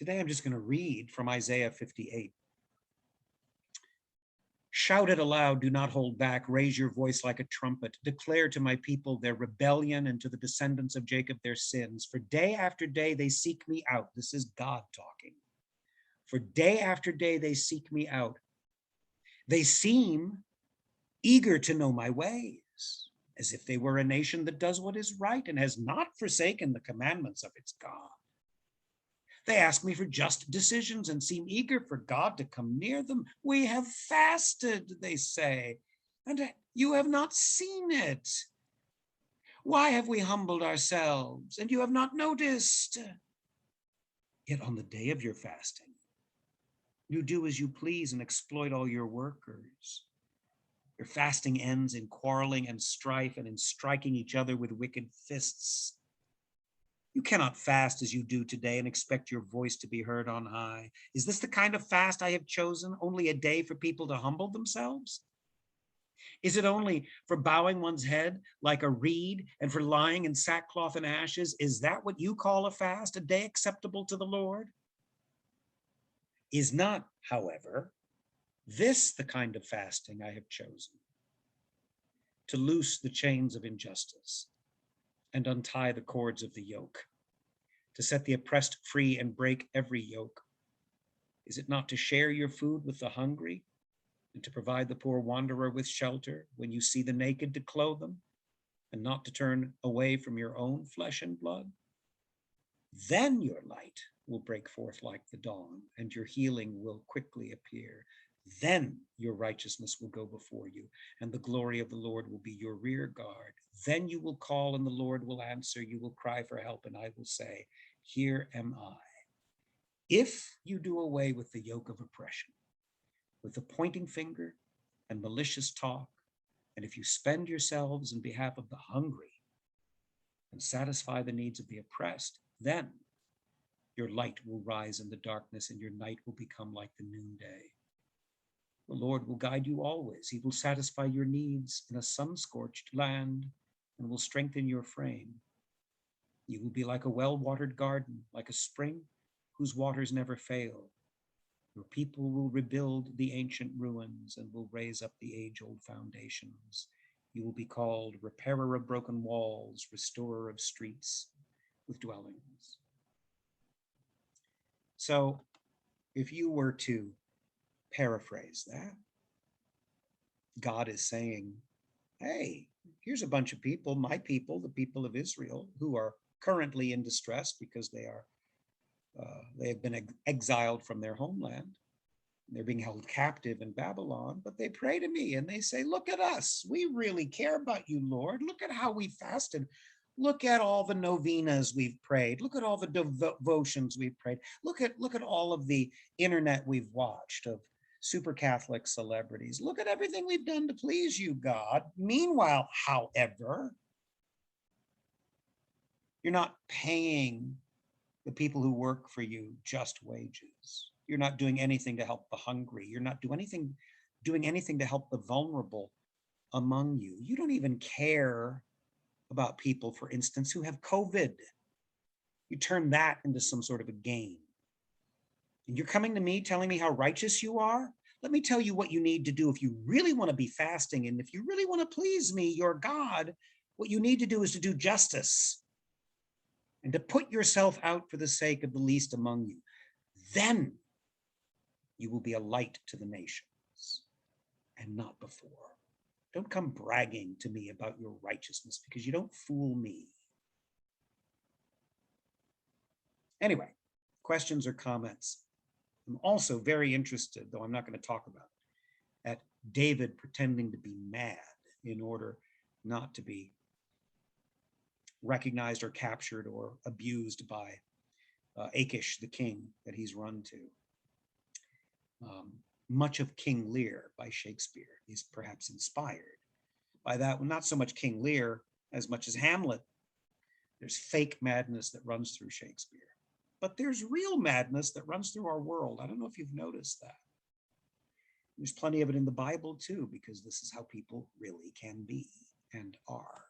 Today I'm just going to read from Isaiah 58. Shout it aloud, do not hold back, raise your voice like a trumpet. Declare to my people their rebellion and to the descendants of Jacob their sins. For day after day they seek me out. This is God talking. For day after day they seek me out. They seem eager to know my ways, as if they were a nation that does what is right and has not forsaken the commandments of its God. They ask me for just decisions and seem eager for God to come near them. We have fasted, they say, and you have not seen it. Why have we humbled ourselves and you have not noticed? Yet on the day of your fasting, you do as you please and exploit all your workers. Your fasting ends in quarreling and strife and in striking each other with wicked fists. You cannot fast as you do today and expect your voice to be heard on high. Is this the kind of fast I have chosen, only a day for people to humble themselves? Is it only for bowing one's head like a reed and for lying in sackcloth and ashes? Is that what you call a fast, a day acceptable to the Lord? Is not, however, this the kind of fasting I have chosen? To loose the chains of injustice and untie the cords of the yoke, to set the oppressed free and break every yoke? Is it not to share your food with the hungry and to provide the poor wanderer with shelter, when you see the naked to clothe them, and not to turn away from your own flesh and blood? Then your light will break forth like the dawn, and your healing will quickly appear. Then your righteousness will go before you, and the glory of the Lord will be your rear guard. Then you will call, and the Lord will answer. You will cry for help, and I will say, here am I. If you do away with the yoke of oppression, with the pointing finger and malicious talk, and if you spend yourselves in behalf of the hungry and satisfy the needs of the oppressed, then your light will rise in the darkness and your night will become like the noonday. The Lord will guide you always. He will satisfy your needs in a sun-scorched land and will strengthen your frame. You will be like a well-watered garden, like a spring whose waters never fail. Your people will rebuild the ancient ruins and will raise up the age-old foundations. You will be called repairer of broken walls, restorer of streets with dwellings. So if you were to paraphrase that, God is saying, hey, here's a bunch of people, my people, the people of Israel, who are currently in distress because they have been exiled from their homeland. They're being held captive in Babylon, but they pray to me and they say, look at us. We really care about you, Lord. Look at how we fasted. Look at all the novenas we've prayed. Look at all the devotions we've prayed. Look at all of the internet we've watched of super Catholic celebrities. Look at everything we've done to please you, God. Meanwhile, however, you're not paying the people who work for you just wages. You're not doing anything to help the hungry. You're not doing anything to help the vulnerable among you. You don't even care about people, for instance, who have COVID. You turn that into some sort of a game. And you're coming to me telling me how righteous you are? Let me tell you what you need to do if you really want to be fasting and if you really want to please me, your God. What you need to do is to do justice and to put yourself out for the sake of the least among you. Then you will be a light to the nations, and not before. Don't come bragging to me about your righteousness, because you don't fool me. Anyway, questions or comments? I'm also very interested, though I'm not going to talk about it, at David pretending to be mad in order not to be recognized or captured or abused by Achish, the king that he's run to. Much of King Lear by Shakespeare is perhaps inspired by that. Not so much King Lear as much as Hamlet. There's fake madness that runs through Shakespeare, but there's real madness that runs through our world. I don't know if you've noticed that. There's plenty of it in the Bible too, because this is how people really can be and are.